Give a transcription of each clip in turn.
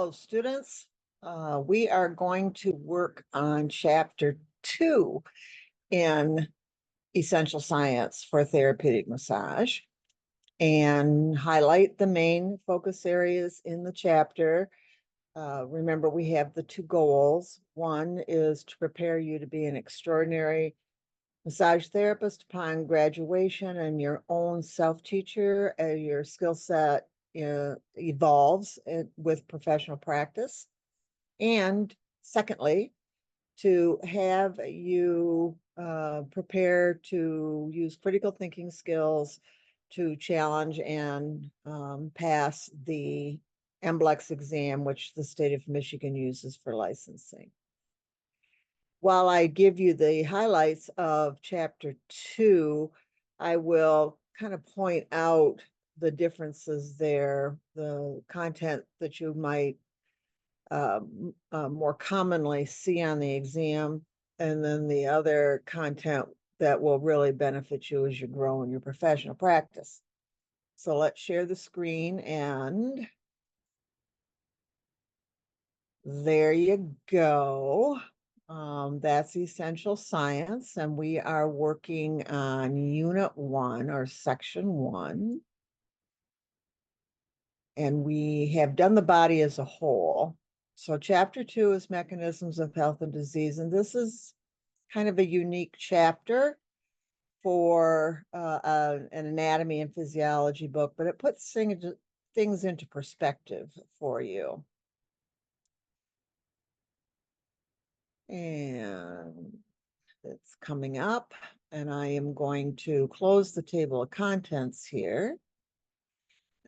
Hello, students. We are going to work on chapter 2 in Essential Science for Therapeutic Massage and highlight the main focus areas in the chapter. Remember, we have the 2 goals. One is to prepare you to be an extraordinary massage therapist upon graduation and your own self-teacher. Your skill set evolves with professional practice. And secondly, to have you prepare to use critical thinking skills to challenge and pass the MBLEX exam, which the state of Michigan uses for licensing. While I give you the highlights of chapter 2, I will kind of point out the differences there, the content that you might more commonly see on the exam, and then the other content that will really benefit you as you grow in your professional practice. So let's share the screen, and there you go. That's Essential Science, and we are working on Unit 1 or Section 1. And we have done the body as a whole. So Chapter 2 is Mechanisms of Health and Disease, and this is kind of a unique chapter for an anatomy and physiology book, but it puts things into perspective for you. And it's coming up, and I am going to close the table of contents here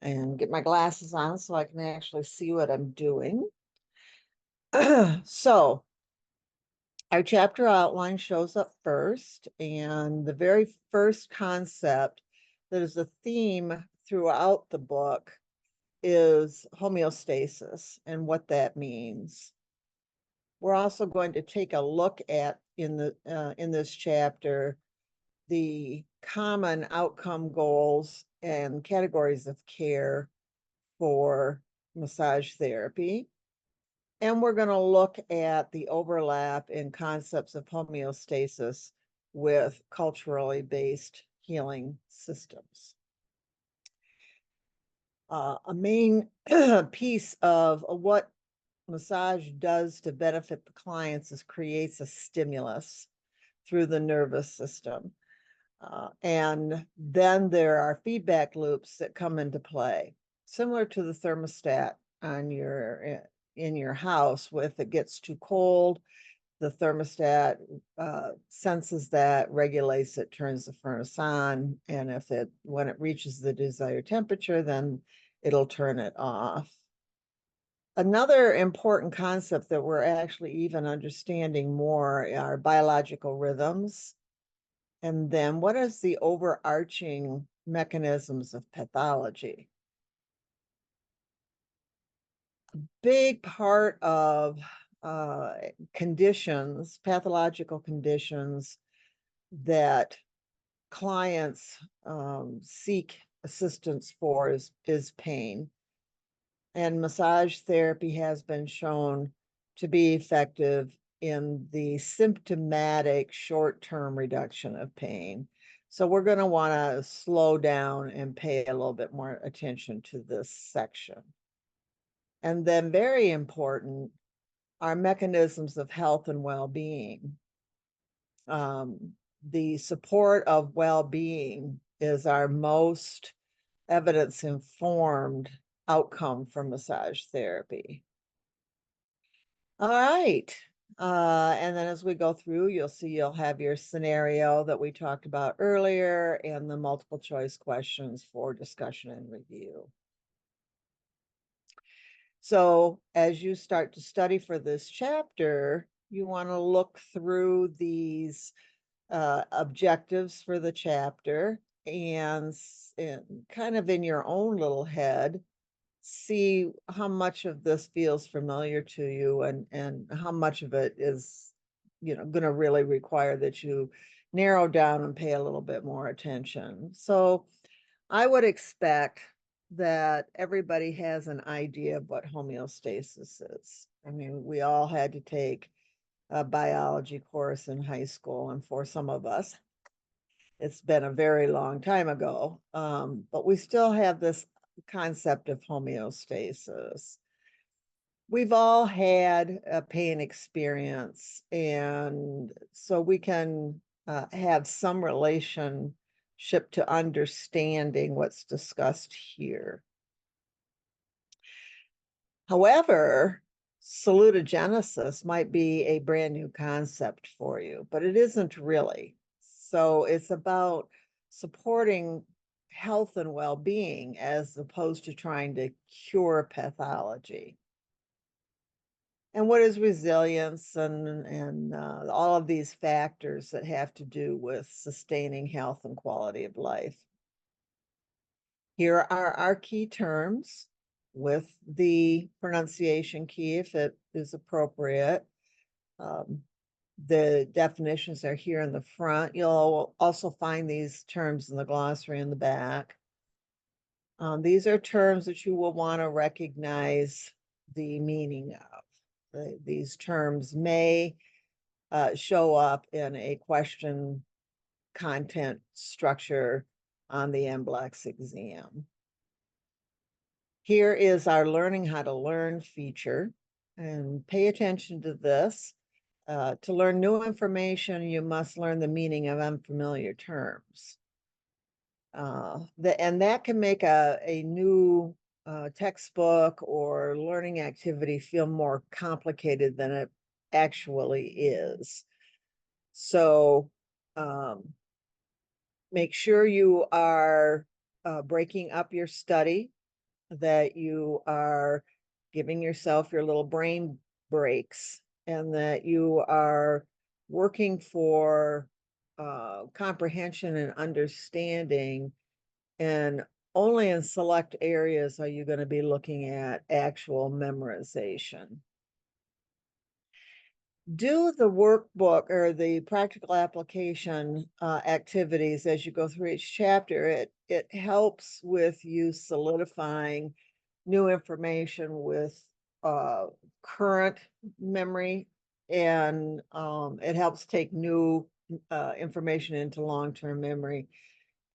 and get my glasses on so I can actually see what I'm doing. So our chapter outline shows up first, and the very first concept that is a theme throughout the book is homeostasis and what that means. We're also going to take a look at in this chapter the common outcome goals and categories of care for massage therapy. And we're going to look at the overlap in concepts of homeostasis with culturally based healing systems. A main piece of what massage does to benefit the clients is creates a stimulus through the nervous system. And then there are feedback loops that come into play, similar to the thermostat on in your house. If it gets too cold, the thermostat senses that, regulates it, turns the furnace on, and when it reaches the desired temperature, then it'll turn it off. Another important concept that we're actually even understanding more are biological rhythms. And then what is the overarching mechanisms of pathology? A big part of pathological conditions that clients seek assistance for is pain. And massage therapy has been shown to be effective in the symptomatic short-term reduction of pain. So we're going to want to slow down and pay a little bit more attention to this section. And then very important are mechanisms of health and well-being. The support of well-being is our most evidence-informed outcome from massage therapy. All right. And then as we go through, you'll see you'll have your scenario that we talked about earlier and the multiple choice questions for discussion and review. So as you start to study for this chapter, you want to look through these objectives for the chapter and kind of in your own little head, see how much of this feels familiar to you and how much of it is, going to really require that you narrow down and pay a little bit more attention. So I would expect that everybody has an idea of what homeostasis is. I mean, we all had to take a biology course in high school, and for some of us, it's been a very long time ago, but we still have this concept of homeostasis. We've all had a pain experience, and so we can have some relationship to understanding what's discussed here. However, salutogenesis might be a brand new concept for you, but it isn't really. So it's about supporting health and well-being as opposed to trying to cure pathology. And what is resilience and all of these factors that have to do with sustaining health and quality of life. Here are our key terms with the pronunciation key if it is appropriate. The definitions are here in the front. You'll also find these terms in the glossary in the back. These are terms that you will want to recognize the meaning of. These terms may show up in a question content structure on the NBLEX exam. Here is our learning how to learn feature, and pay attention to this. To learn new information, you must learn the meaning of unfamiliar terms. And that can make a new textbook or learning activity feel more complicated than it actually is. So make sure you are breaking up your study, that you are giving yourself your little brain breaks, and that you are working for comprehension and understanding, and only in select areas are you going to be looking at actual memorization. Do the workbook or the practical application activities as you go through each chapter. It helps with you solidifying new information with current memory, and it helps take new information into long-term memory,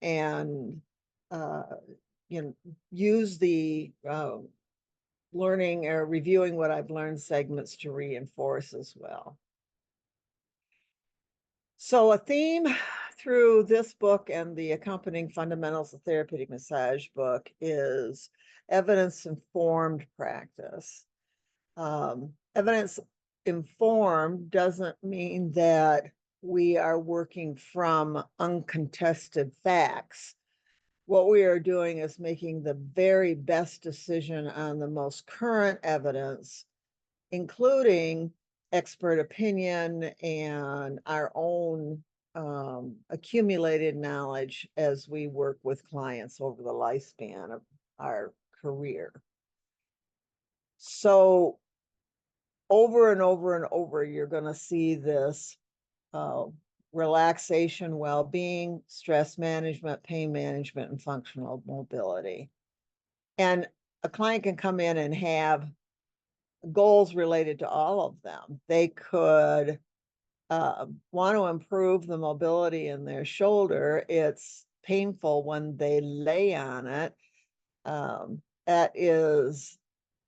and use the learning or reviewing what I've learned segments to reinforce as well. So a theme through this book and the accompanying Fundamentals of Therapeutic Massage book is evidence-informed practice. Evidence-informed doesn't mean that we are working from uncontested facts. What we are doing is making the very best decision on the most current evidence, including expert opinion and our own accumulated knowledge as we work with clients over the lifespan of our career. So over and over and over, you're going to see this relaxation, well-being, stress management, pain management, and functional mobility. And a client can come in and have goals related to all of them. They could want to improve the mobility in their shoulder. It's painful when they lay on it. That is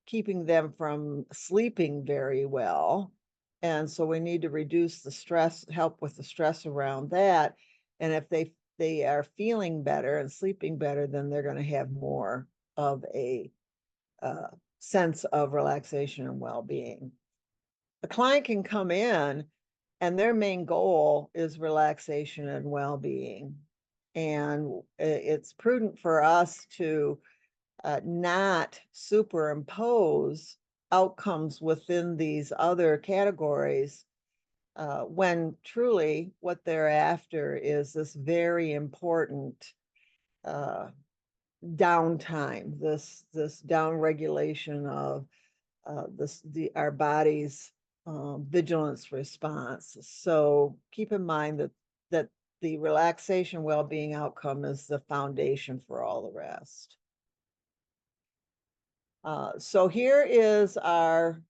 keeping them from sleeping very well. And so we need to reduce the stress, help with the stress around that. And if they are feeling better and sleeping better, then they're going to have more of a sense of relaxation and well-being. A client can come in and their main goal is relaxation and well-being. And it's prudent for us to not superimpose outcomes within these other categories when truly what they're after is this very important downtime, this down regulation of our body's vigilance response. So keep in mind that the relaxation well-being outcome is the foundation for all the rest. So here is our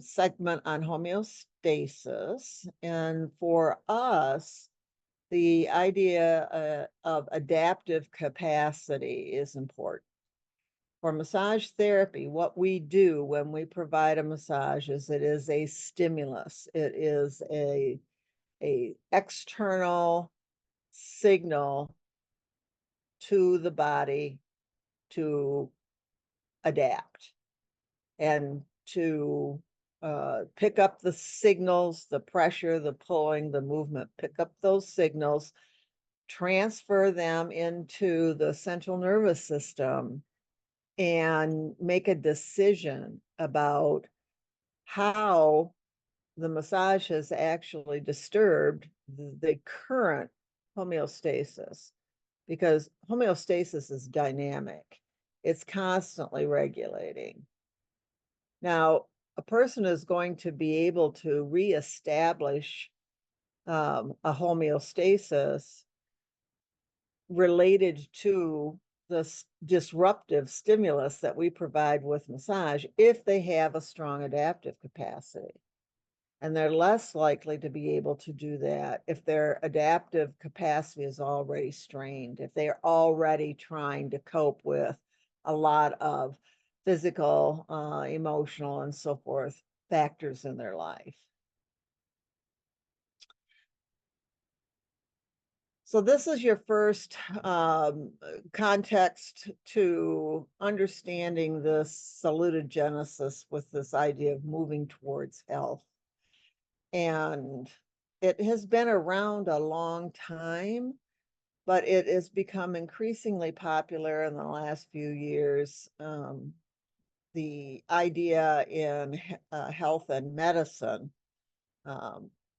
segment on homeostasis. And for us, the idea of adaptive capacity is important. For massage therapy, what we do when we provide a massage is it is a stimulus. It is a external signal to the body to adapt and to pick up the signals, the pressure, the pulling, the movement, pick up those signals, transfer them into the central nervous system, and make a decision about how the massage has actually disturbed the current homeostasis, because homeostasis is dynamic. It's constantly regulating. Now, a person is going to be able to reestablish a homeostasis related to the disruptive stimulus that we provide with massage if they have a strong adaptive capacity. And they're less likely to be able to do that if their adaptive capacity is already strained, if they're already trying to cope with a lot of physical, emotional, and so forth factors in their life. So this is your first context to understanding this salutogenesis with this idea of moving towards health. And it has been around a long time, but it has become increasingly popular in the last few years. The idea in health and medicine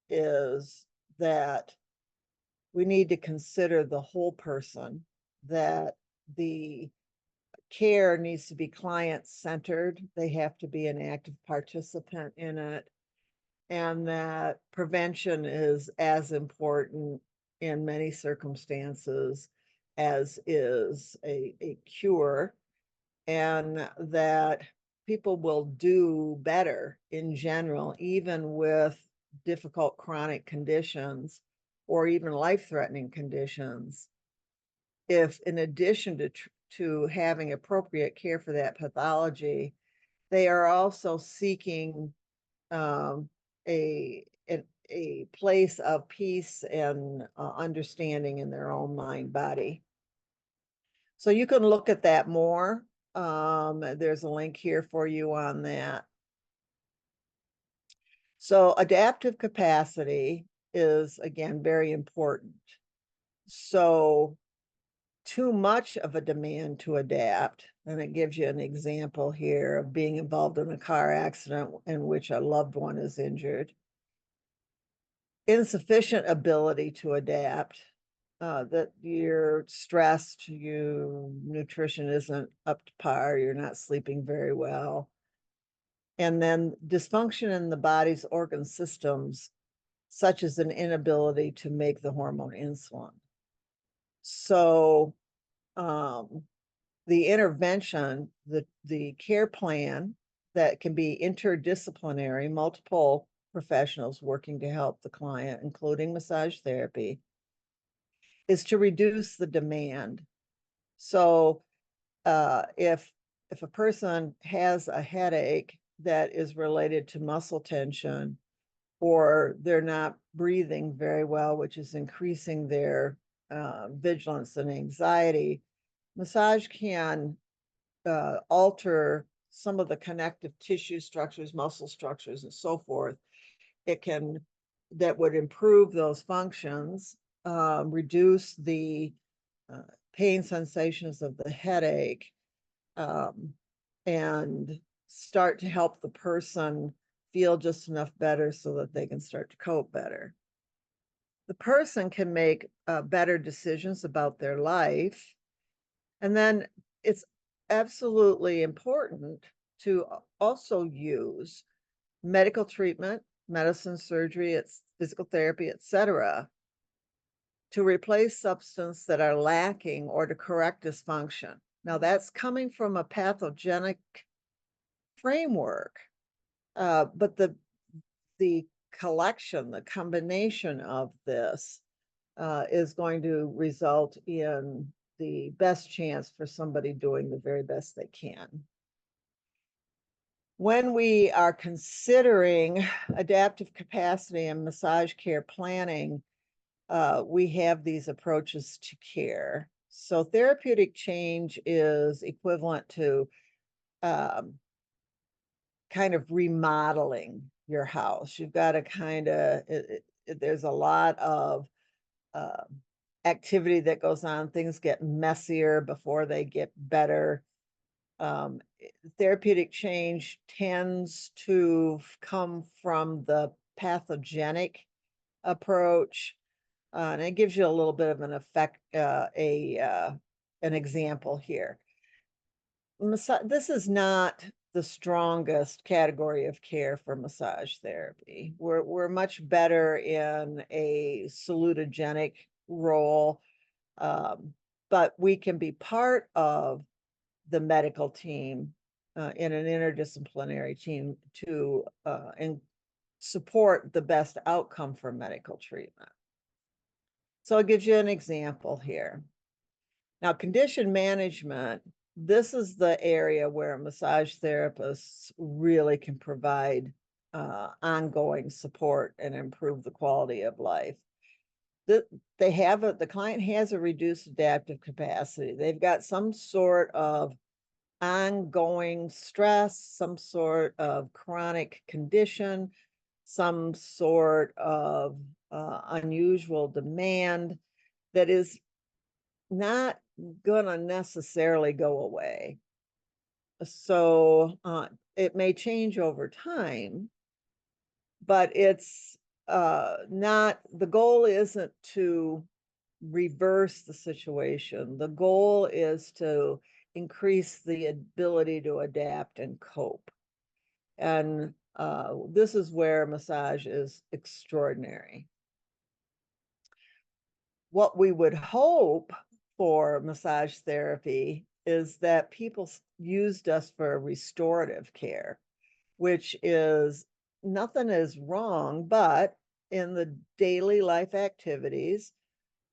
is that we need to consider the whole person, that the care needs to be client-centered. They have to be an active participant in it, and that prevention is as important in many circumstances as is a cure, and that people will do better in general, even with difficult chronic conditions or even life-threatening conditions, if in addition to having appropriate care for that pathology, they are also seeking um, a place of peace and understanding in their own mind body. So you can look at that more. There's a link here for you on that. So adaptive capacity is, again, very important. So too much of a demand to adapt, and it gives you an example here of being involved in a car accident in which a loved one is injured. Insufficient ability to adapt, that you're stressed, nutrition isn't up to par, you're not sleeping very well. And then dysfunction in the body's organ systems, such as an inability to make the hormone insulin. So the intervention, the care plan that can be interdisciplinary, multiple professionals working to help the client, including massage therapy, is to reduce the demand. So if a person has a headache that is related to muscle tension, or they're not breathing very well, which is increasing their vigilance and anxiety, massage can alter some of the connective tissue structures, muscle structures, and so forth. That would improve those functions, reduce the pain sensations of the headache, and start to help the person feel just enough better so that they can start to cope better. The person can make better decisions about their life. And then it's absolutely important to also use medical treatment, medicine, surgery, it's physical therapy, etc., to replace substances that are lacking or to correct dysfunction. Now that's coming from a pathogenic framework, but the collection, the combination of this is going to result in the best chance for somebody doing the very best they can. When we are considering adaptive capacity and massage care planning, we have these approaches to care. So therapeutic change is equivalent to kind of remodeling your house. You've got to kind of, there's a lot of activity that goes on. Things get messier before they get better. Therapeutic change tends to come from the pathogenic approach, and it gives you a little bit of an effect, an example here. This is not the strongest category of care for massage therapy. We're much better in a salutogenic role, but we can be part of the medical team in an interdisciplinary team to and support the best outcome for medical treatment. So it gives you an example here. Now, condition management, this is the area where massage therapists really can provide ongoing support and improve the quality of life. The client has a reduced adaptive capacity. They've got some sort of ongoing stress, some sort of chronic condition, some sort of unusual demand that is not gonna necessarily go away. So it may change over time, but it's not, the goal isn't to reverse the situation. The goal is to increase the ability to adapt and cope. And this is where massage is extraordinary. What we would hope for massage therapy is that people used us for restorative care, which is, nothing is wrong, but in the daily life activities,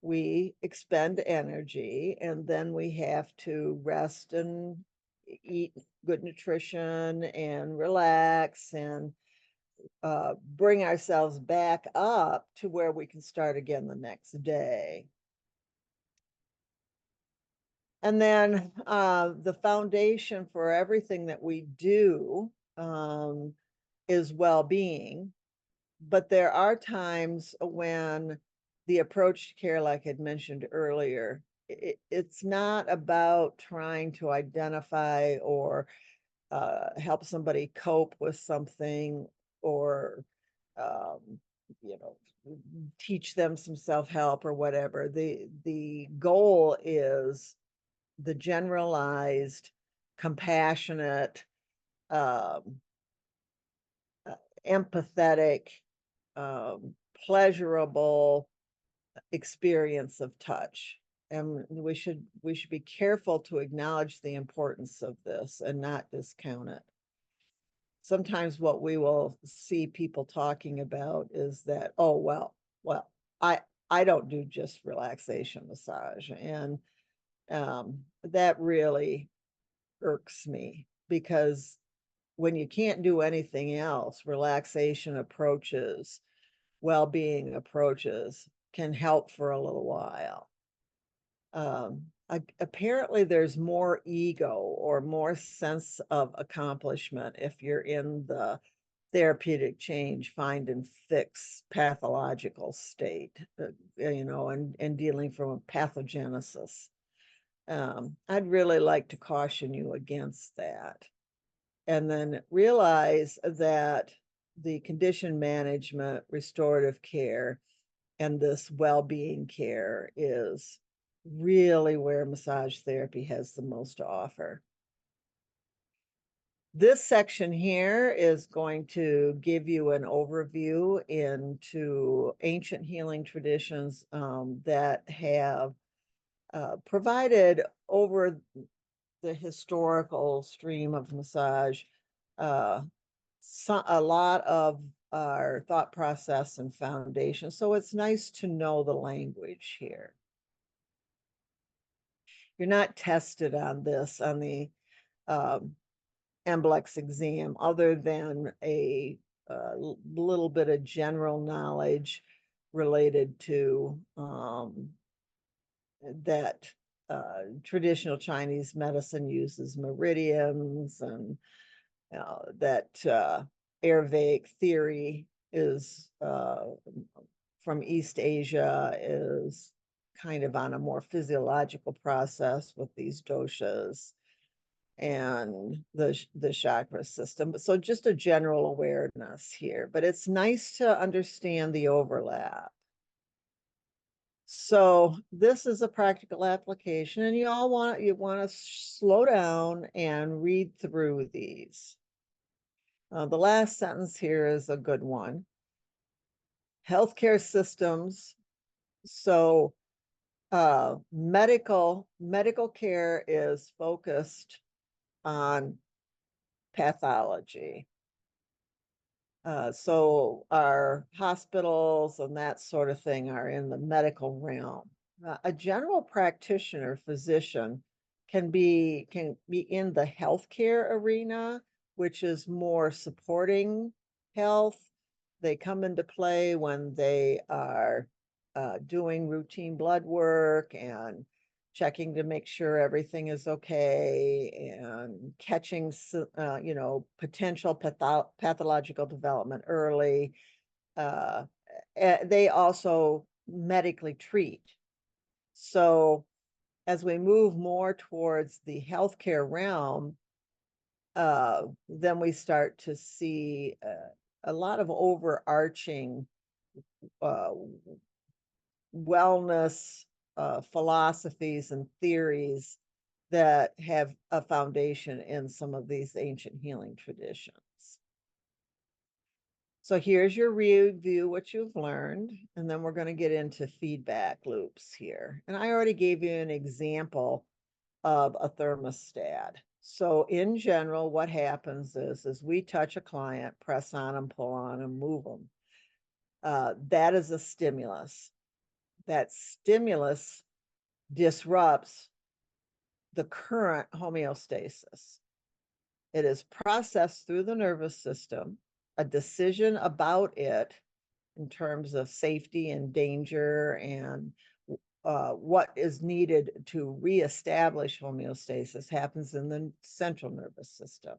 we expend energy and then we have to rest and eat good nutrition and relax and bring ourselves back up to where we can start again the next day. And then the foundation for everything that we do is well-being. But there are times when the approach to care, like I'd mentioned earlier, it's not about trying to identify or help somebody cope with something or you know, teach them some self-help or whatever. The goal is the generalized, compassionate, empathetic, pleasurable experience of touch. And we should be careful to acknowledge the importance of this and not discount it. Sometimes what we will see people talking about is that, oh, well, I don't do just relaxation massage. And that really irks me, because when you can't do anything else, relaxation approaches, well-being approaches can help for a little while. Apparently there's more ego or more sense of accomplishment if you're in the therapeutic change, find and fix pathological state, and dealing from a pathogenesis. I'd really like to caution you against that. And then realize that the condition management, restorative care, and this well-being care is really where massage therapy has the most to offer. This section here is going to give you an overview into ancient healing traditions that have provided over the historical stream of massage, uh, a lot of our thought process and foundation. So it's nice to know the language here. You're not tested on this on the um, MBLEX exam, other than a little bit of general knowledge related to that traditional Chinese medicine uses meridians, and that Ayurvedic theory is from East Asia, is kind of on a more physiological process with these doshas and the chakra system. But so just a general awareness here, but it's nice to understand the overlap. So this is a practical application, and you want to slow down and read through these. The last sentence here is a good one. Healthcare systems. So medical care is focused on pathology. So our hospitals and that sort of thing are in the medical realm. A general practitioner, physician, can be in the healthcare arena, which is more supporting health. They come into play when they are doing routine blood work and checking to make sure everything is okay, and catching potential pathological development early. They also medically treat. So as we move more towards the healthcare realm, then we start to see a lot of overarching uh, wellness philosophies and theories that have a foundation in some of these ancient healing traditions. So here's your review, what you've learned, and then we're going to get into feedback loops here. And I already gave you an example of a thermostat. So in general, what happens is we touch a client, press on them, pull on them, move them. That is a stimulus. That stimulus disrupts the current homeostasis. It is processed through the nervous system. A decision about it in terms of safety and danger and what is needed to reestablish homeostasis happens in the central nervous system.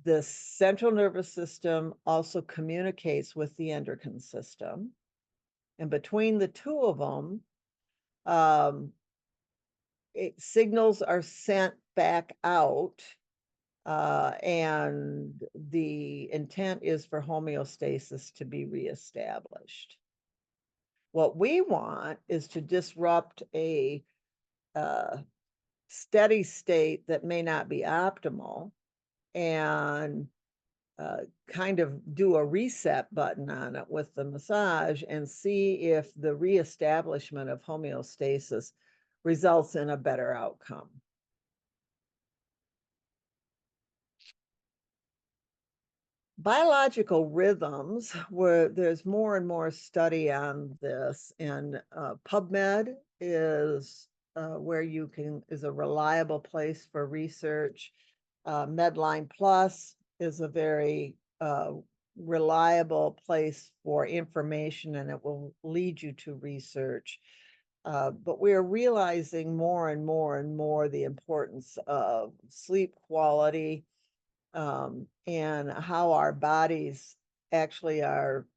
The central nervous system also communicates with the endocrine system. And between the two of them, signals are sent back out, and the intent is for homeostasis to be reestablished. What we want is to disrupt a steady state that may not be optimal, and kind of do a reset button on it with the massage and see if the reestablishment of homeostasis results in a better outcome. Biological rhythms, where there's more and more study on this, and PubMed is where you can, is a reliable place for research. Medline Plus is a very reliable place for information, and it will lead you to research. But we're realizing more and more and more the importance of sleep quality, and how our bodies actually are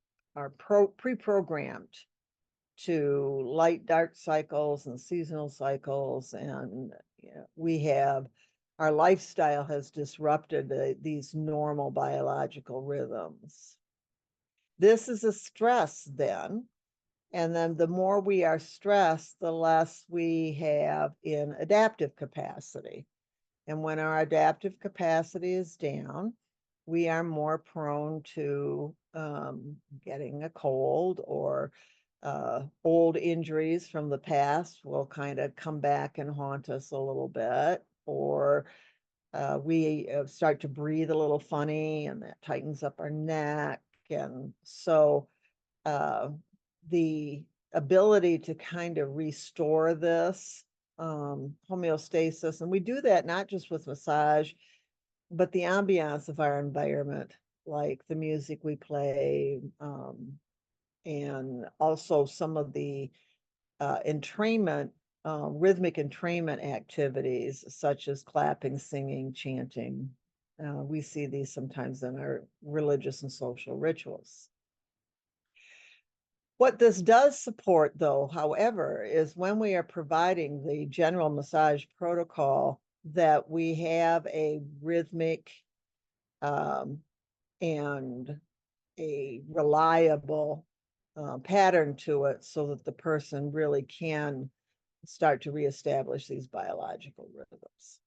pre-programmed to light dark cycles and seasonal cycles, and we have, our lifestyle has disrupted these normal biological rhythms. This is a stress then, and then the more we are stressed, the less we have in adaptive capacity. And when our adaptive capacity is down, we are more prone to getting a cold or old injuries from the past will kind of come back and haunt us a little bit, or we start to breathe a little funny and that tightens up our neck. And so the ability to kind of restore this homeostasis, and we do that not just with massage, but the ambiance of our environment, like the music we play, and also some of the entrainment, rhythmic entrainment activities, such as clapping, singing, chanting. We see these sometimes in our religious and social rituals. What this does support, though, however, is when we are providing the general massage protocol, that we have a rhythmic and a reliable pattern to it, so that the person really can start to reestablish these biological rhythms.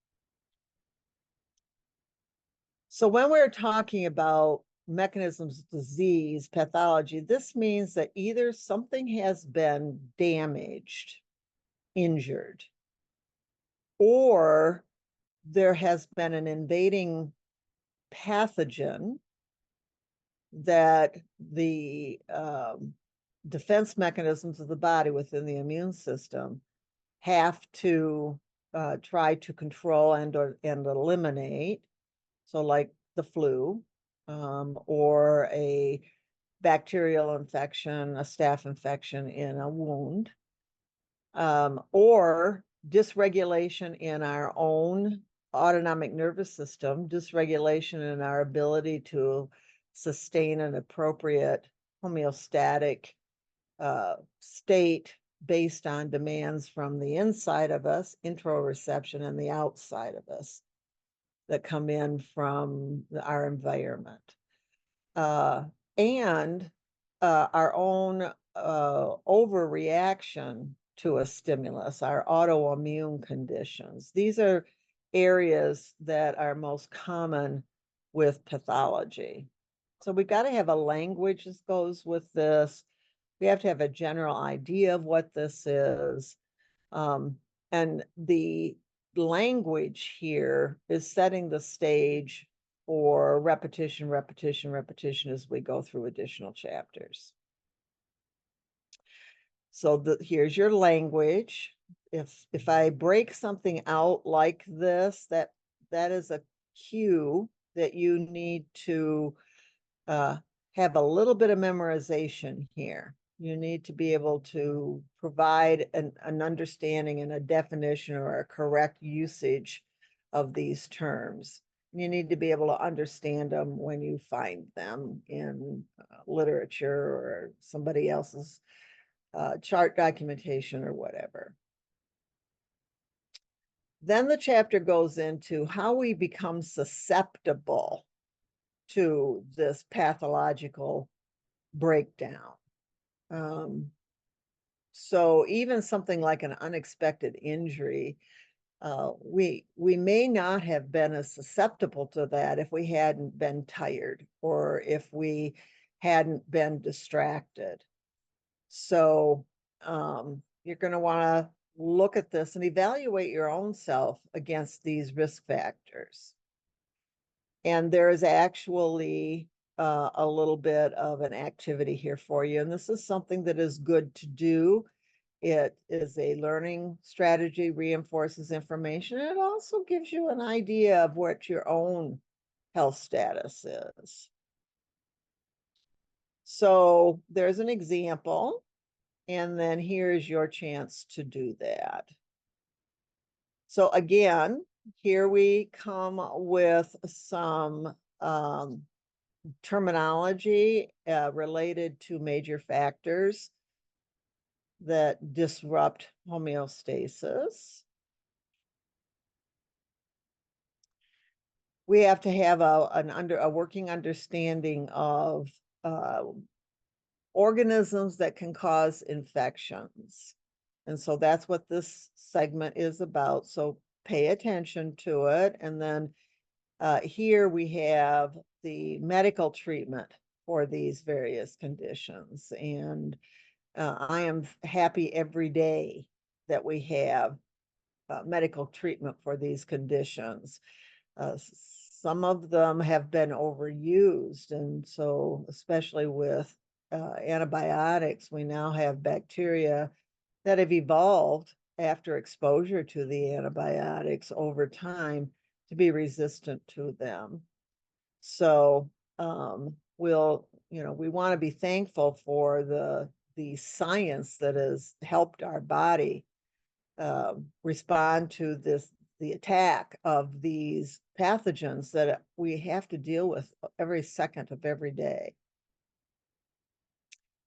So when we're talking about mechanisms of disease, pathology, this means that either something has been damaged, injured, or there has been an invading pathogen that the defense mechanisms of the body within the immune system have to try to control and eliminate. So like the flu, or a bacterial infection, a staph infection in a wound, or dysregulation in our own autonomic nervous system, dysregulation in our ability to sustain an appropriate homeostatic state based on demands from the inside of us, interoception, and the outside of us that come in from our environment. And our own overreaction to a stimulus, our autoimmune conditions. These are areas that are most common with pathology. So we've got to have a language that goes with this. We have to have a general idea of what this is. And the language here is setting the stage for repetition, repetition, repetition as we go through additional chapters. So here's your language. If I break something out like this, that is a cue that you need to have a little bit of memorization here. You need to be able to provide an understanding and a definition or a correct usage of these terms. You need to be able to understand them when you find them in literature or somebody else's chart documentation or whatever. Then the chapter goes into how we become susceptible to this pathological breakdown. So even something like an unexpected injury, we may not have been as susceptible to that if we hadn't been tired or if we hadn't been distracted. So you're going to want to look at this and evaluate your own self against these risk factors. And there is actually a little bit of an activity here for you. And this is something that is good to do. It is a learning strategy, reinforces information, and it also gives you an idea of what your own health status is. So there's an example, and then here's your chance to do that. So again, here we come with some terminology related to major factors that disrupt homeostasis. We have to have a working understanding of organisms that can cause infections. And so that's what this segment is about. So pay attention to it. And then here we have the medical treatment for these various conditions. And I am happy every day that we have medical treatment for these conditions. Some of them have been overused, and so especially with antibiotics, we now have bacteria that have evolved after exposure to the antibiotics over time to be resistant to them. So we want to be thankful for the science that has helped our body respond to the attack of these pathogens that we have to deal with every second of every day.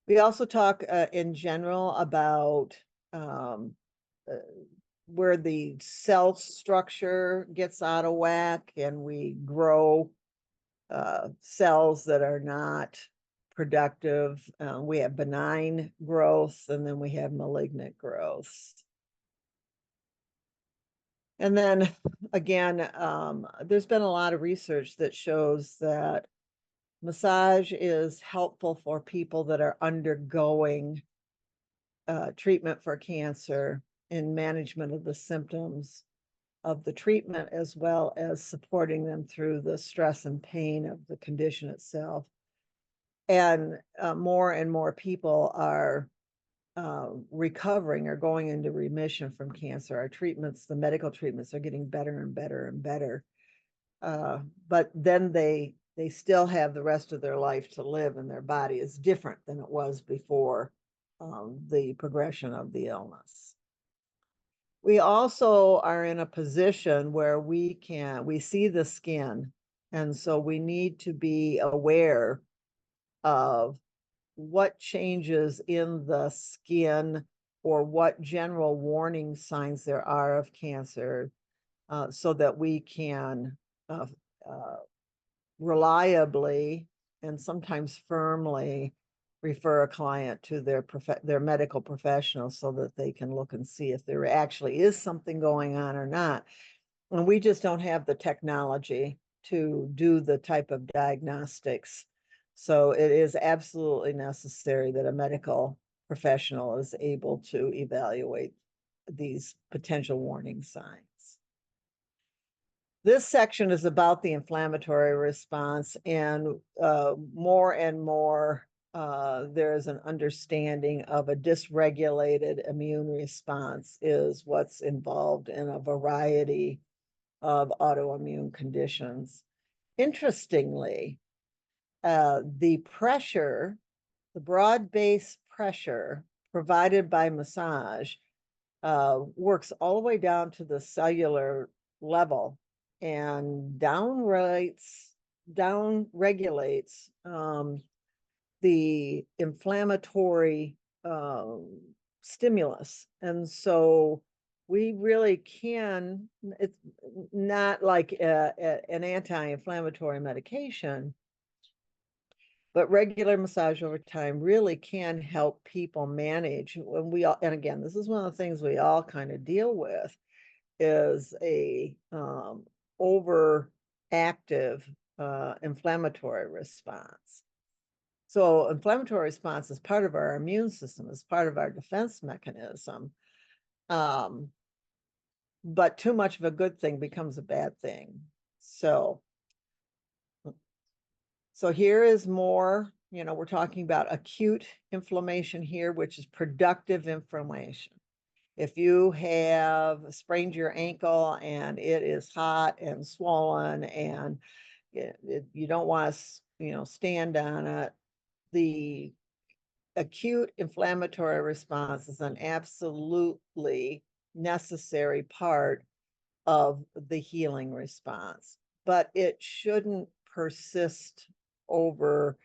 We also talk in general about um, uh, where the cell structure gets out of whack and we grow cells that are not productive. We have benign growth, and then we have malignant growth. And then again, there's been a lot of research that shows that massage is helpful for people that are undergoing treatment for cancer and management of the symptoms of the treatment, as well as supporting them through the stress and pain of the condition itself. And more people are recovering or going into remission from cancer. Our treatments, the medical treatments, are getting better and better and better. But then they still have the rest of their life to live, and their body is different than it was before the progression of the illness. We also are in a position where we see the skin, and so we need to be aware of what changes in the skin or what general warning signs there are of cancer, so that we can uh, uh, reliably and sometimes firmly refer a client to their medical professional so that they can look and see if there actually is something going on or not. And we just don't have the technology to do the type of diagnostics. So it is absolutely necessary that a medical professional is able to evaluate these potential warning signs. This section is about the inflammatory response, and more there's an understanding of a dysregulated immune response is what's involved in a variety of autoimmune conditions. Interestingly, the broad-based pressure provided by massage works all the way down to the cellular level and down regulates the inflammatory stimulus. And so we really can, it's not like an anti-inflammatory medication, but regular massage over time really can help people manage. And again, this is one of the things we all kind of deal with, is a overactive inflammatory response. So inflammatory response is part of our immune system, is part of our defense mechanism. But too much of a good thing becomes a bad thing. So here is more, we're talking about acute inflammation here, which is productive inflammation. If you have sprained your ankle and it is hot and swollen and you don't want to, stand on it, the acute inflammatory response is an absolutely necessary part of the healing response, but it shouldn't persist over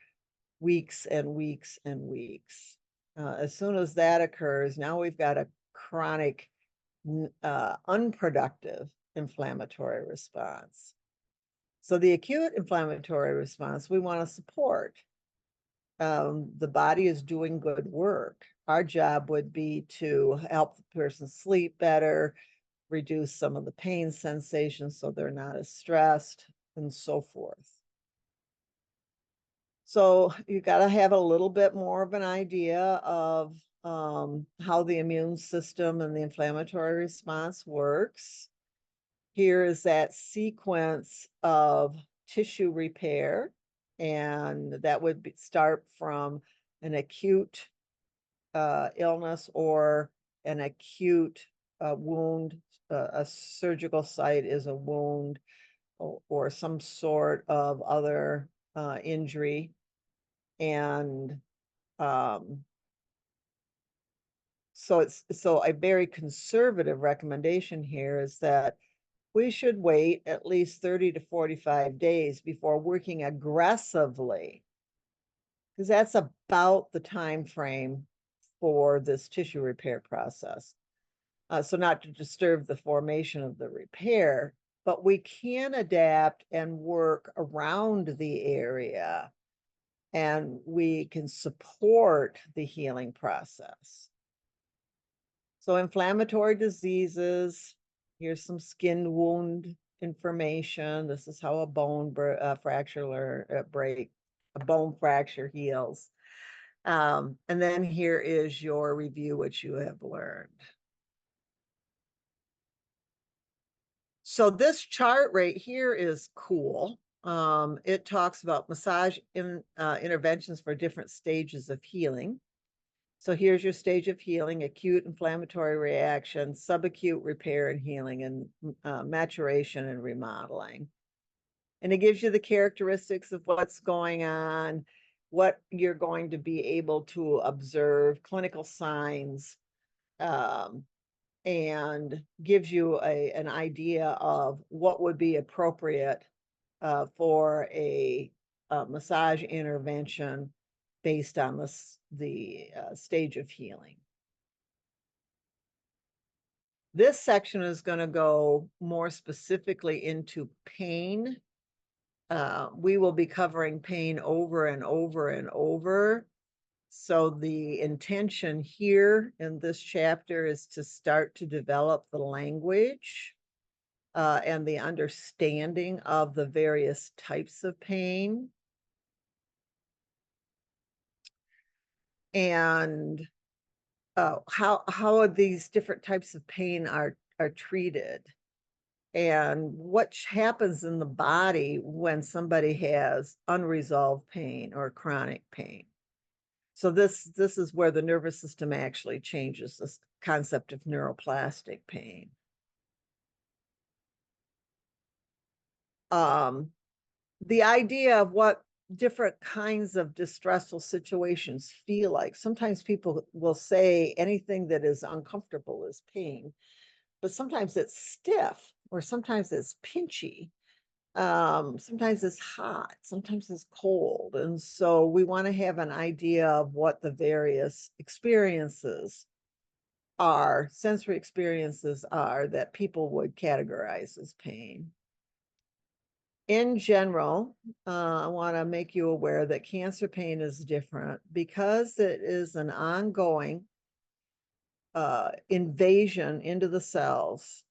weeks and weeks and weeks. As soon as that occurs, now we've got a chronic, unproductive inflammatory response. So the acute inflammatory response we want to support. The body is doing good work. Our job would be to help the person sleep better, reduce some of the pain sensations so they're not as stressed, and so forth. So you got to have a little bit more of an idea of how the immune system and the inflammatory response works. Here is that sequence of tissue repair, and that would start from an acute illness or an acute wound. A surgical site is a wound or some sort of other injury. And so a very conservative recommendation here is that we should wait at least 30 to 45 days before working aggressively, because that's about the time frame for this tissue repair process. So not to disturb the formation of the repair, but we can adapt and work around the area, and we can support the healing process. So inflammatory diseases, here's some skin wound information. This is how a bone fracture a bone fracture heals. And then here is your review, what you have learned. So this chart right here is cool. It talks about massage interventions for different stages of healing. So here's your stage of healing: acute inflammatory reaction, subacute repair and healing, and maturation and remodeling. And it gives you the characteristics of what's going on, what you're going to be able to observe, clinical signs, and gives you an idea of what would be appropriate for a massage intervention based on the stage of healing. This section is going to go more specifically into pain. We will be covering pain over and over and over. So the intention here in this chapter is to start to develop the language and the understanding of the various types of pain. And how these different types of pain are treated, and what happens in the body when somebody has unresolved pain or chronic pain. So this is where the nervous system actually changes, this concept of neuroplastic pain. The idea of what different kinds of distressful situations feel like. Sometimes people will say anything that is uncomfortable is pain, but sometimes it's stiff, or sometimes it's pinchy. Sometimes it's hot, sometimes it's cold. And so we want to have an idea of what the various experiences are, sensory experiences are, that people would categorize as pain. In general, I want to make you aware that cancer pain is different because it is an ongoing invasion into the cells,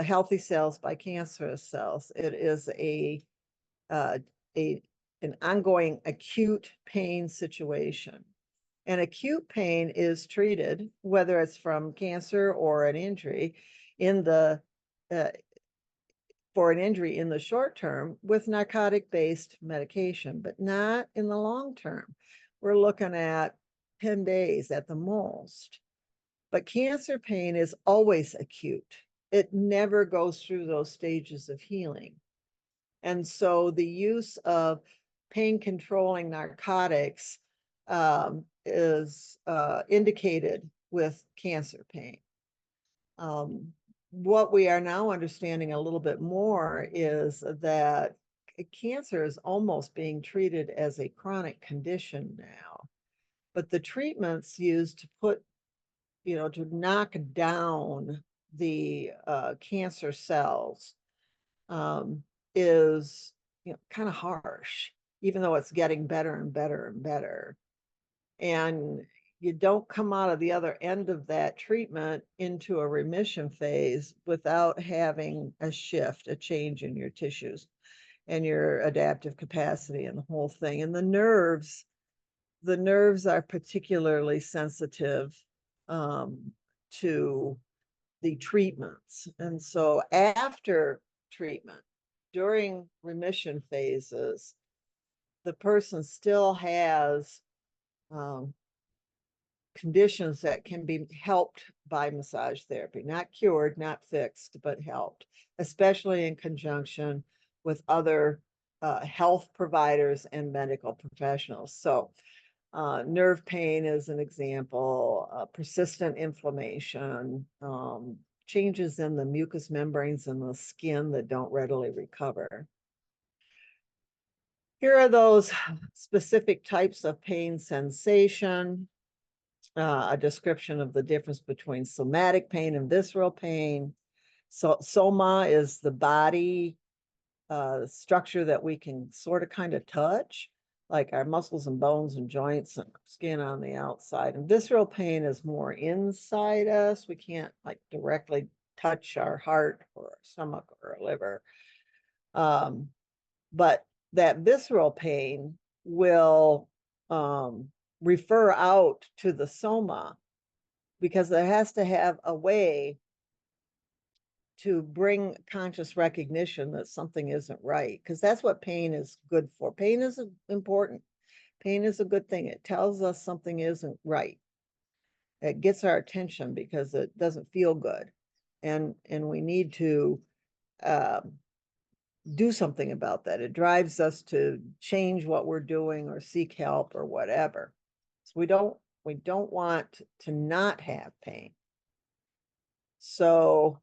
healthy cells by cancerous cells. It is an ongoing acute pain situation. And acute pain is treated, whether it's from cancer or an injury, in the for an injury in the short term with narcotic-based medication, but not in the long term. We're looking at 10 days at the most. But cancer pain is always acute. It never goes through those stages of healing. And so the use of pain-controlling narcotics is indicated with cancer pain. What we are now understanding a little bit more is that cancer is almost being treated as a chronic condition now. But the treatments used to to knock down the cancer cells is kind of harsh, even though it's getting better and better and better. And you don't come out of the other end of that treatment into a remission phase without having a shift, a change in your tissues and your adaptive capacity and the whole thing. And the nerves are particularly sensitive to the treatments. And so after treatment, during remission phases, the person still has conditions that can be helped by massage therapy, not cured, not fixed, but helped, especially in conjunction with other health providers and medical professionals. So nerve pain is an example, persistent inflammation, changes in the mucous membranes in the skin that don't readily recover. Here are those specific types of pain sensation, a description of the difference between somatic pain and visceral pain. So soma is the body structure that we can sort of kind of touch, like our muscles and bones and joints and skin on the outside. And visceral pain is more inside us. We can't like directly touch our heart or our stomach or our liver. But that visceral pain will refer out to the soma, because there has to have a way to bring conscious recognition that something isn't right, because that's what pain is good for. Pain is important. Pain is a good thing. It tells us something isn't right. It gets our attention because it doesn't feel good, and we need to do something about that. It drives us to change what we're doing or seek help or whatever. So we don't want to not have pain. So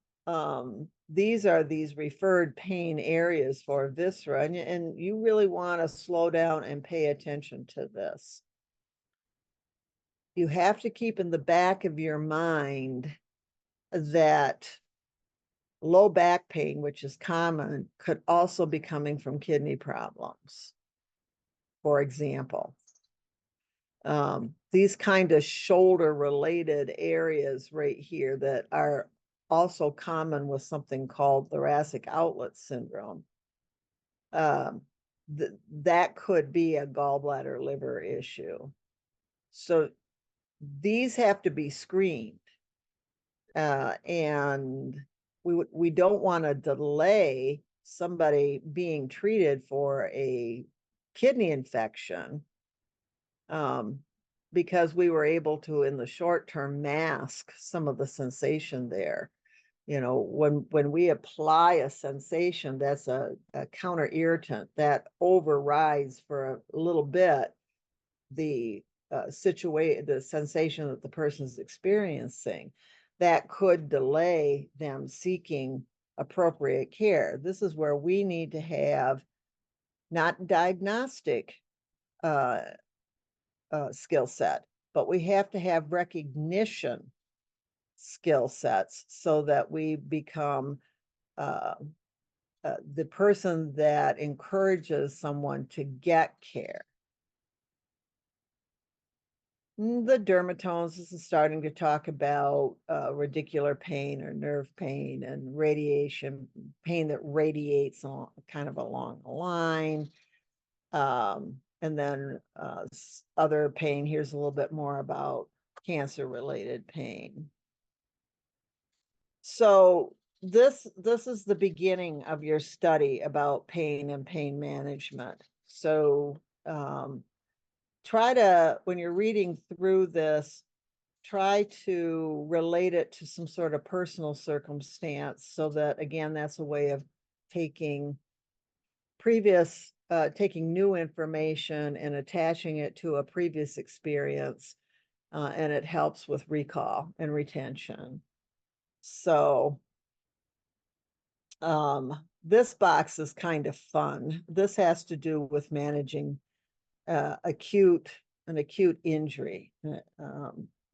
these are these referred pain areas for viscera, and you really want to slow down and pay attention to this. You have to keep in the back of your mind that low back pain, which is common, could also be coming from kidney problems, for example. These kind of shoulder related areas right here that are also common with something called thoracic outlet syndrome. That could be a gallbladder liver issue. So these have to be screened. And we don't want to delay somebody being treated for a kidney infection, because we were able to, in the short term, mask some of the sensation there. You know, when we apply a sensation that's a counter irritant that overrides for a little bit the the sensation that the person's experiencing, that could delay them seeking appropriate care. This is where we need to have not diagnostic skill set, but we have to have recognition skill sets so that we become the person that encourages someone to get care. The dermatomes, this is starting to talk about radicular pain or nerve pain and radiation, pain that radiates on, kind of along the line. And then other pain, here's a little bit more about cancer-related pain. So this is the beginning of your study about pain and pain management. So try to, when you're reading through this, try to relate it to some sort of personal circumstance, so that, again, that's a way of taking taking new information and attaching it to a previous experience, and it helps with recall and retention. So this box is kind of fun. This has to do with managing an acute injury.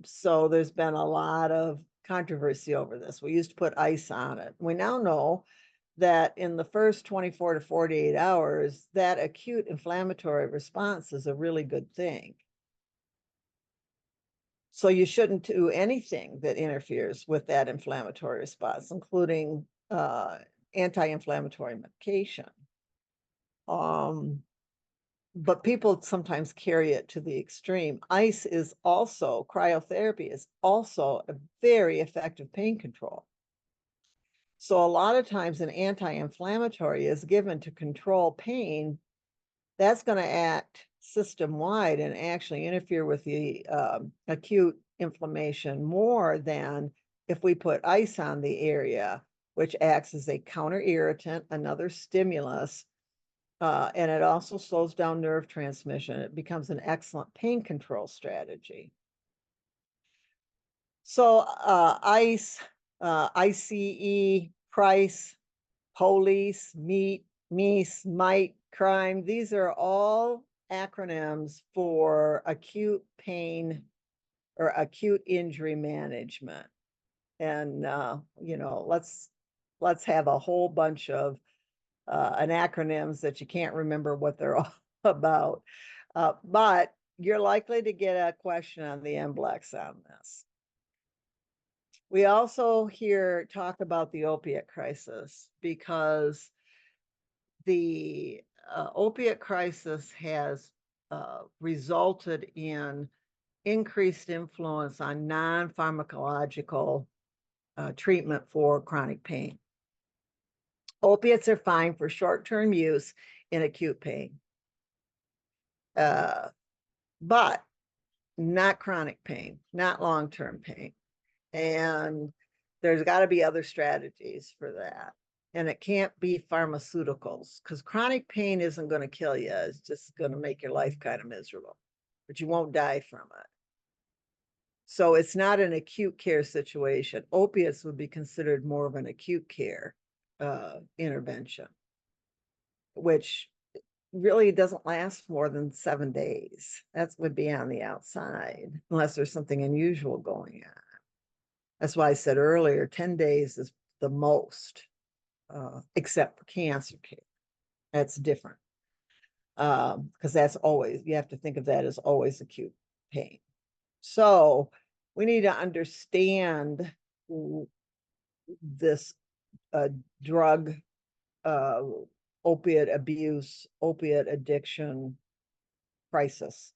So there's been a lot of controversy over this. We used to put ice on it. We now know that in the first 24 to 48 hours, that acute inflammatory response is a really good thing. So you shouldn't do anything that interferes with that inflammatory response, including anti-inflammatory medication. but people sometimes carry it to the extreme. Ice is also, cryotherapy is also a very effective pain control. So a lot of times an anti-inflammatory is given to control pain. That's going to act system-wide and actually interfere with the acute inflammation more than if we put ice on the area, which acts as a counter irritant, another stimulus, and it also slows down nerve transmission. It becomes an excellent pain control strategy. So ICE, ICE, price, police, meet, meese, might, crime, these are all acronyms for acute pain or acute injury management. And you know, let's have a whole bunch of an acronyms that you can't remember what they're all about. But you're likely to get a question on the NBLEX on this. We also hear talk about the opiate crisis because the opiate crisis has resulted in increased influence on non-pharmacological treatment for chronic pain. Opiates are fine for short-term use in acute pain, but not chronic pain, not long-term pain. And there's got to be other strategies for that. And it can't be pharmaceuticals because chronic pain isn't going to kill you. It's just going to make your life kind of miserable, but you won't die from it. So it's not an acute care situation. Opiates would be considered more of an acute care intervention, which really doesn't last more than 7 days. That would be on the outside, unless there's something unusual going on. That's why I said earlier, 10 days is the most, except for cancer care. That's different. Because that's always, you have to think of that as always acute pain. So we need to understand this drug, opiate abuse, opiate addiction crisis,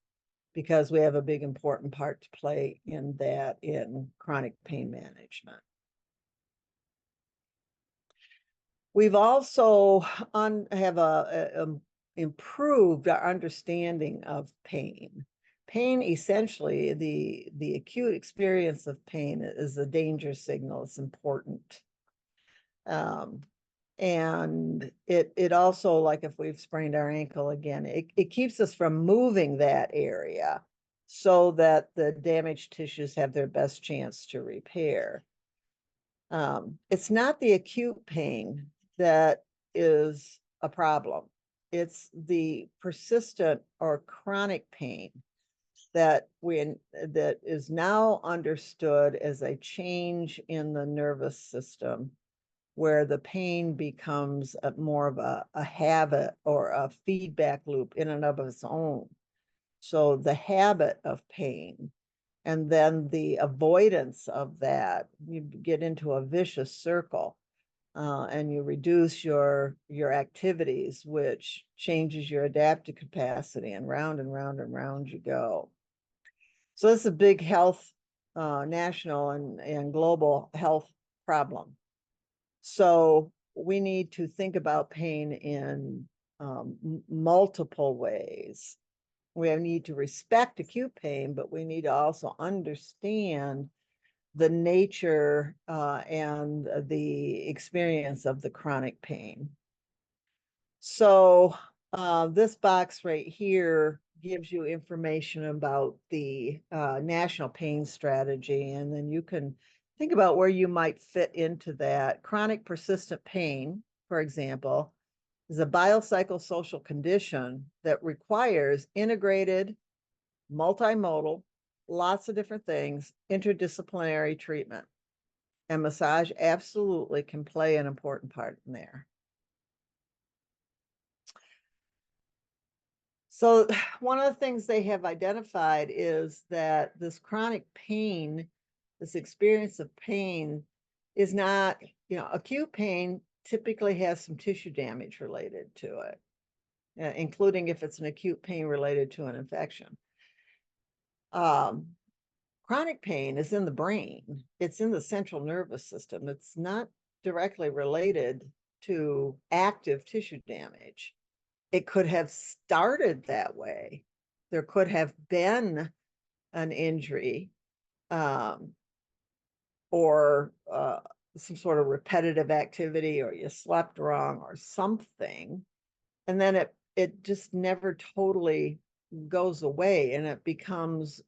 because we have a big important part to play in that in chronic pain management. We've also improved our understanding of pain. Pain, essentially, the acute experience of pain is a danger signal. It's important. And it also, like if we've sprained our ankle again, it keeps us from moving that area so that the damaged tissues have their best chance to repair. It's not the acute pain that is a problem. It's the persistent or chronic pain that is now understood as a change in the nervous system, where the pain becomes more of a habit or a feedback loop in and of its own. So the habit of pain and then the avoidance of that, you get into a vicious circle, and you reduce your activities, which changes your adaptive capacity, and round and round and round you go. So this is a big health, national and global health problem. So we need to think about pain in multiple ways. We need to respect acute pain, but we need to also understand the nature and the experience of the chronic pain. So this box right here gives you information about the national pain strategy, and then you can think about where you might fit into that. Chronic persistent pain, for example, is a biopsychosocial condition that requires integrated, multimodal, lots of different things, interdisciplinary treatment. And massage absolutely can play an important part in there. So one of the things they have identified is that this chronic pain, this experience of pain, is not, acute pain typically has some tissue damage related to it. including if it's an acute pain related to an infection. Chronic pain is in the brain. It's in the central nervous system. It's not directly related to active tissue damage. It could have started that way. There could have been an injury, or some sort of repetitive activity, or you slept wrong or something. And then it just never totally goes away, and it becomes,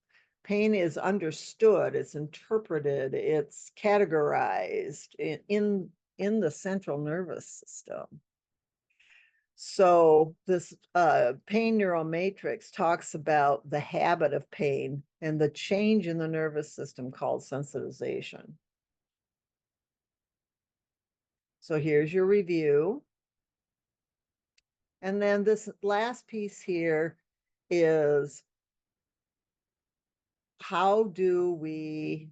pain is understood, it's interpreted, it's categorized in the central nervous system. So this pain neural matrix talks about the habit of pain and the change in the nervous system called sensitization. So here's your review. And then this last piece here is, how do we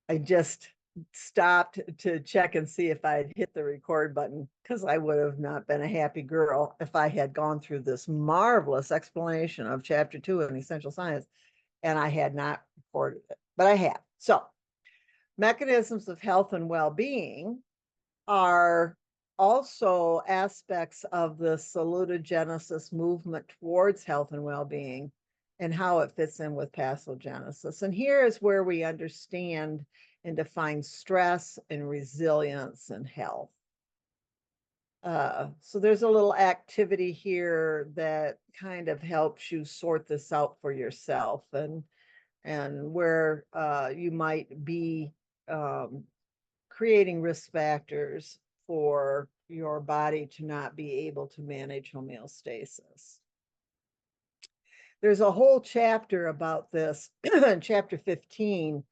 I just stopped to check and see if I had hit the record button, because I would have not been a happy girl if I had gone through this marvelous explanation of chapter 2 in Essential Science and I had not recorded it, but I have. So mechanisms of health and well-being are also aspects of the salutogenesis movement towards health and well-being and how it fits in with pathogenesis. And here is where we understand and define stress and resilience and health. So there's a little activity here that kind of helps you sort this out for yourself, and where you might be creating risk factors for your body to not be able to manage homeostasis. There's a whole chapter about this, chapter 15,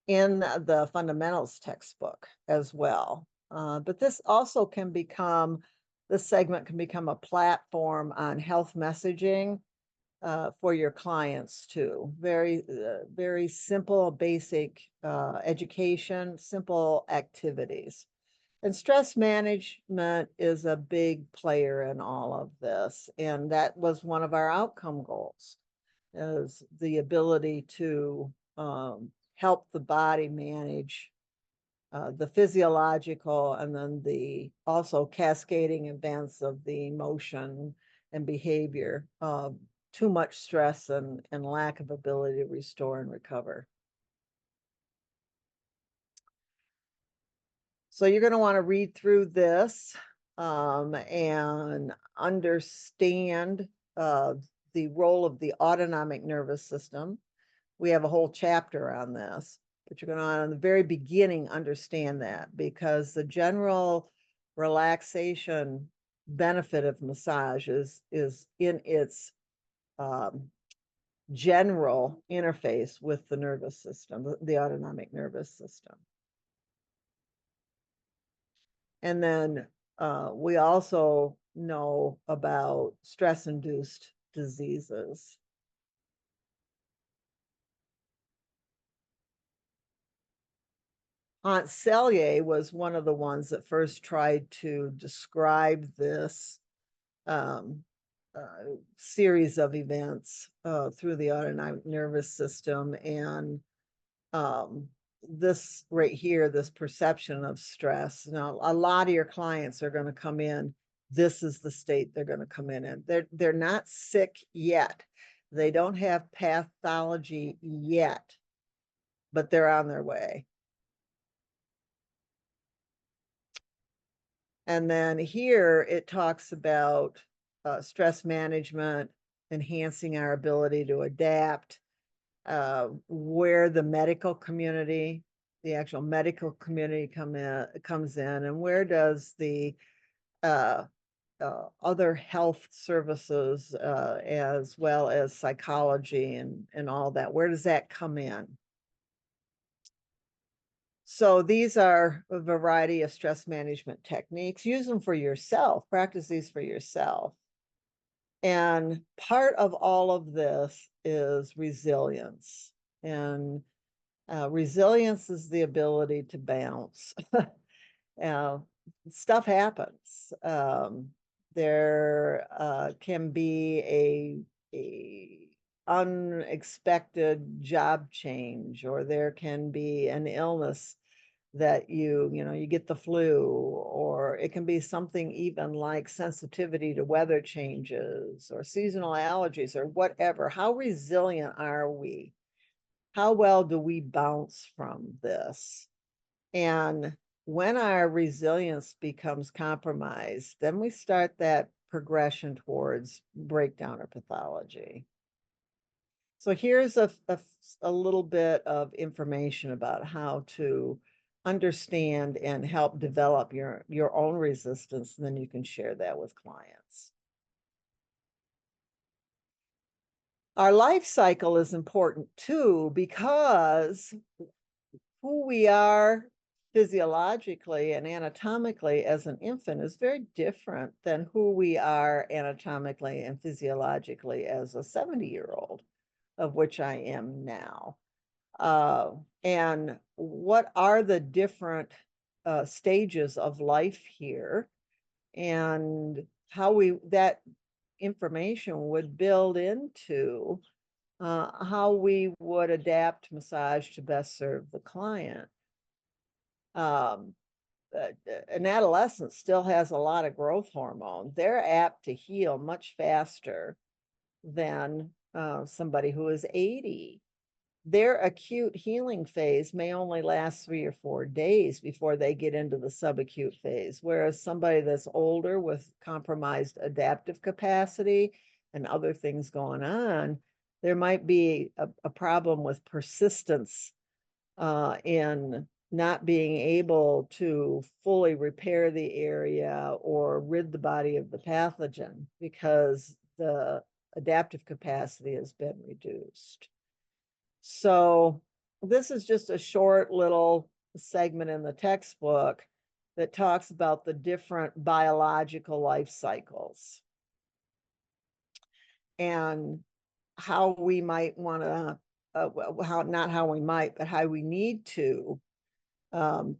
in the fundamentals textbook as well. But this also can become, this segment can become a platform on health messaging for your clients too. Very simple, basic education, simple activities. And stress management is a big player in all of this. And that was one of our outcome goals, is the ability to help the body manage the physiological and then the also cascading events of the emotion and behavior of too much stress and lack of ability to restore and recover. So you're going to want to read through this and understand the role of the autonomic nervous system. We have a whole chapter on this, but you're going to, on the very beginning, understand that, because the general relaxation benefit of massage is in its general interface with the nervous system, the autonomic nervous system. And then we also know about stress-induced diseases. Aunt Cellier was one of the ones that first tried to describe this series of events through the autonomic nervous system. And this right here, this perception of stress. Now, a lot of your clients are going to come in, this is the state they're going to come in. They're not sick yet. They don't have pathology yet, but they're on their way. And then here it talks about stress management, enhancing our ability to adapt, where the medical community, the actual medical community comes in, and where does the other health services, as well as psychology and all that, where does that come in? So these are a variety of stress management techniques. Use them for yourself, practice these for yourself. And part of all of this is resilience. And Resilience is the ability to bounce. uh, Stuff happens. There can be a unexpected job change, or there can be an illness that you get the flu, or it can be something even like sensitivity to weather changes or seasonal allergies or whatever. How resilient are we? How well do we bounce from this? And when our resilience becomes compromised, then we start that progression towards breakdown or pathology. So here's a little bit of information about how to understand and help develop your own resistance, and then you can share that with clients. Our life cycle is important too, because who we are physiologically and anatomically as an infant is very different than who we are anatomically and physiologically as a 70-year-old, of which I am now. And what are the different stages of life here, and how that information would build into how we would adapt massage to best serve the client. Um, an adolescent still has a lot of growth hormone. They're apt to heal much faster than somebody who is 80. Their acute healing phase may only last 3 or 4 days before they get into the subacute phase, whereas somebody that's older with compromised adaptive capacity and other things going on, there might be a problem with persistence in not being able to fully repair the area or rid the body of the pathogen because the adaptive capacity has been reduced. So this is just a short little segment in the textbook that talks about the different biological life cycles and how we might want to, not how we might, but how we need to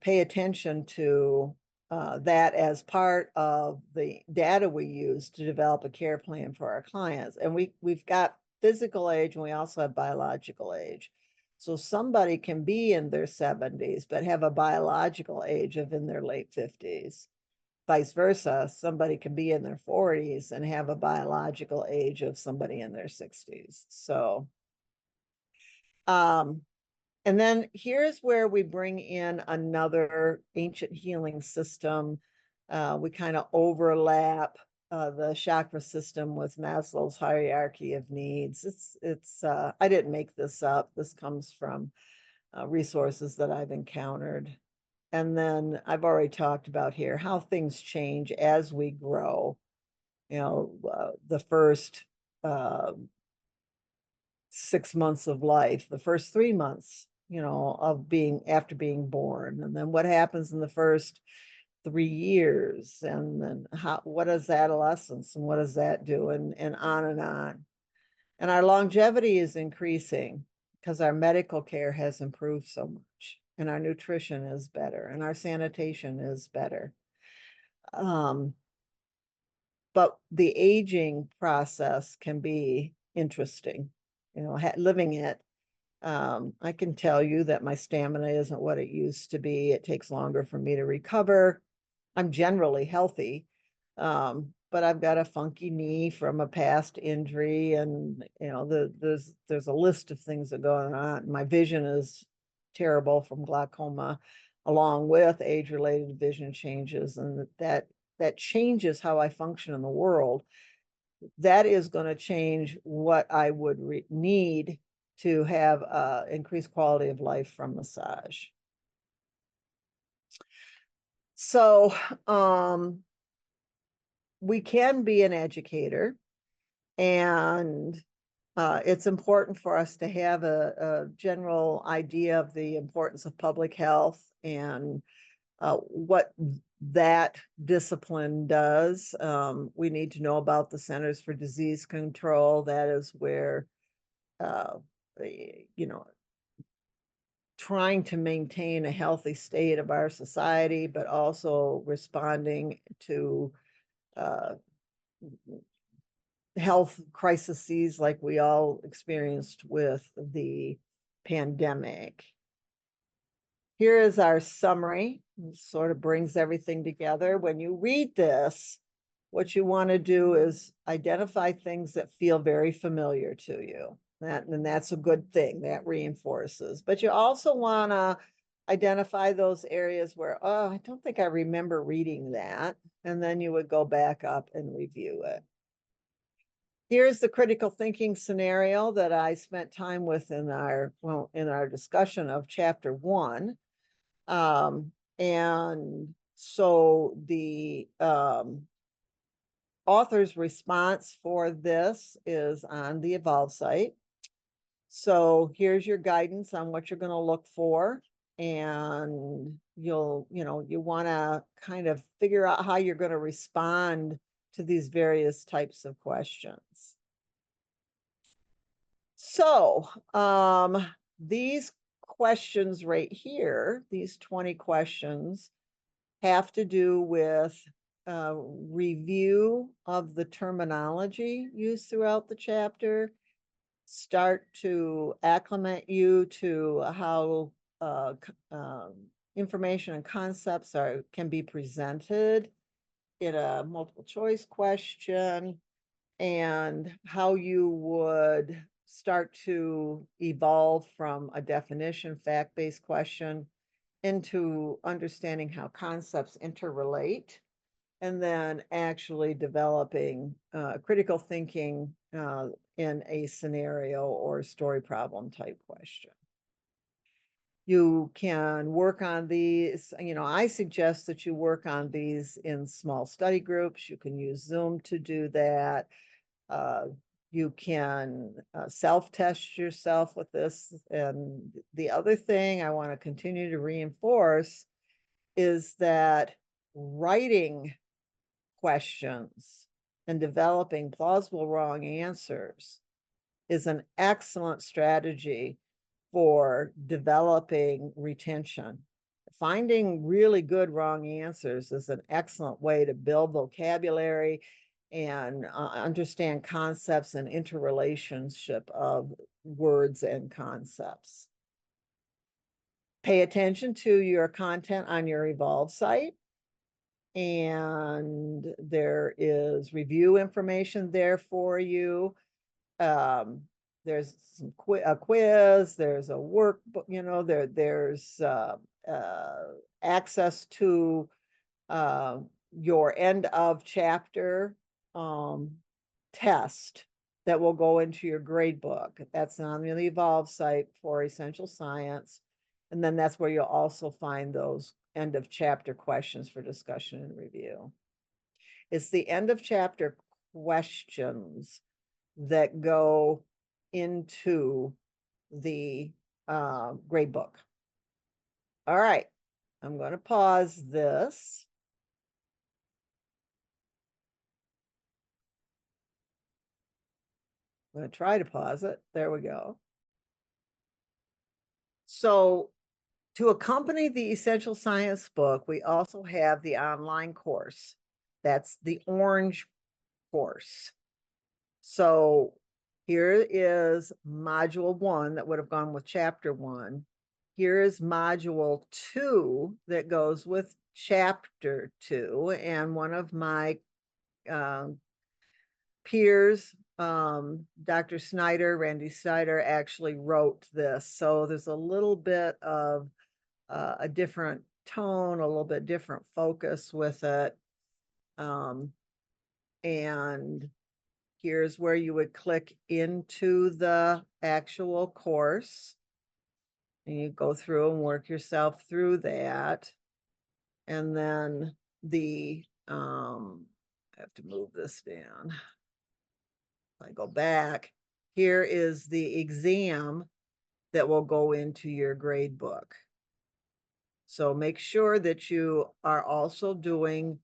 pay attention to that as part of the data we use to develop a care plan for our clients. And we've got physical age, and we also have biological age. So somebody can be in their 70s, but have a biological age of in their late 50s. Vice versa, somebody can be in their 40s and have a biological age of somebody in their 60s. So, and then here's where we bring in another ancient healing system. We kind of overlap the chakra system with Maslow's hierarchy of needs. I didn't make this up. This comes from resources that I've encountered. And then I've already talked about here how things change as we grow. The first 6 months of life, the first 3 months, of after being born, and then what happens in the first 3 years, and then what is adolescence, and what does that do, and on and on. And our longevity is increasing because our medical care has improved so much, and our nutrition is better, and our sanitation is better. But the aging process can be interesting, living it. I can tell you that my stamina isn't what it used to be. It takes longer for me to recover. I'm generally healthy, but I've got a funky knee from a past injury, and there's a list of things that go on. My vision is terrible from glaucoma, along with age-related vision changes, and that changes how I function in the world. That is going to change what I would need to have increased quality of life from massage. So we can be an educator, and it's important for us to have a general idea of the importance of public health and what that discipline does. We need to know about the Centers for Disease Control. That is where trying to maintain a healthy state of our society, but also responding to health crises like we all experienced with the pandemic. Here is our summary. It sort of brings everything together. When you read this, what you want to do is identify things that feel very familiar to you. And that's a good thing. That reinforces. But you also want to identify those areas where, oh, I don't think I remember reading that. And then you would go back up and review it. Here's the critical thinking scenario that I spent time with in our discussion of chapter 1. And so the author's response for this is on the Evolve site. So here's your guidance on what you're going to look for. And you want to kind of figure out how you're going to respond to these various types of questions. So these questions right here, these 20 questions, have to do with review of the terminology used throughout the chapter, start to acclimate you to how information and concepts can be presented in a multiple choice question, and how you would start to evolve from a definition, fact-based question into understanding how concepts interrelate, and then actually developing critical thinking in a scenario or story problem type question. You can work on these, I suggest that you work on these in small study groups. You can use Zoom to do that. You can self-test yourself with this. And the other thing I want to continue to reinforce is that writing questions and developing plausible wrong answers is an excellent strategy for developing retention. Finding really good wrong answers is an excellent way to build vocabulary and understand concepts and interrelationship of words and concepts. Pay attention to your content on your Evolve site. And there is review information there for you. There's a quiz, there's a workbook, there's access to your end of chapter test that will go into your grade book. That's on the Evolve site for Essential Science. And then that's where you'll also find those end of chapter questions for discussion and review. It's the end of chapter questions that go into the grade book. All right, I'm going to pause this. I'm going to try to pause it. There we go. So to accompany the Essential Science book, we also have the online course. That's the orange course. So here is module 1 that would have gone with chapter 1. Here is module 2 that goes with chapter 2. And one of my peers, Dr. Snyder, Randy Snyder, actually wrote this. So there's a little bit of a different tone, a little bit different focus with it. And here's where you would click into the actual course. And you go through and work yourself through that. And then I have to move this down. I go back. Here is the exam that will go into your grade book. So make sure that you are also doing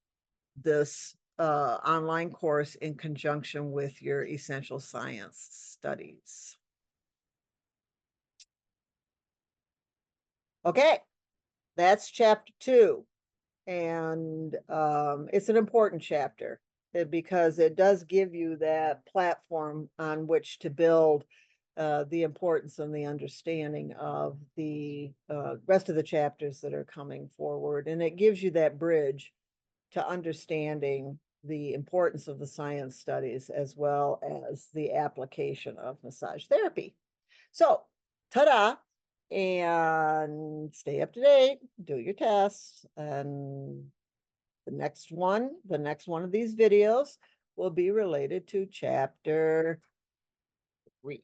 this online course in conjunction with your Essential Science studies. Okay, that's chapter 2. And it's an important chapter because it does give you that platform on which to build the importance and the understanding of the rest of the chapters that are coming forward. And it gives you that bridge to understanding the importance of the science studies as well as the application of massage therapy. So, ta-da, and stay up to date, do your tests, and the next one of these videos will be related to chapter 3.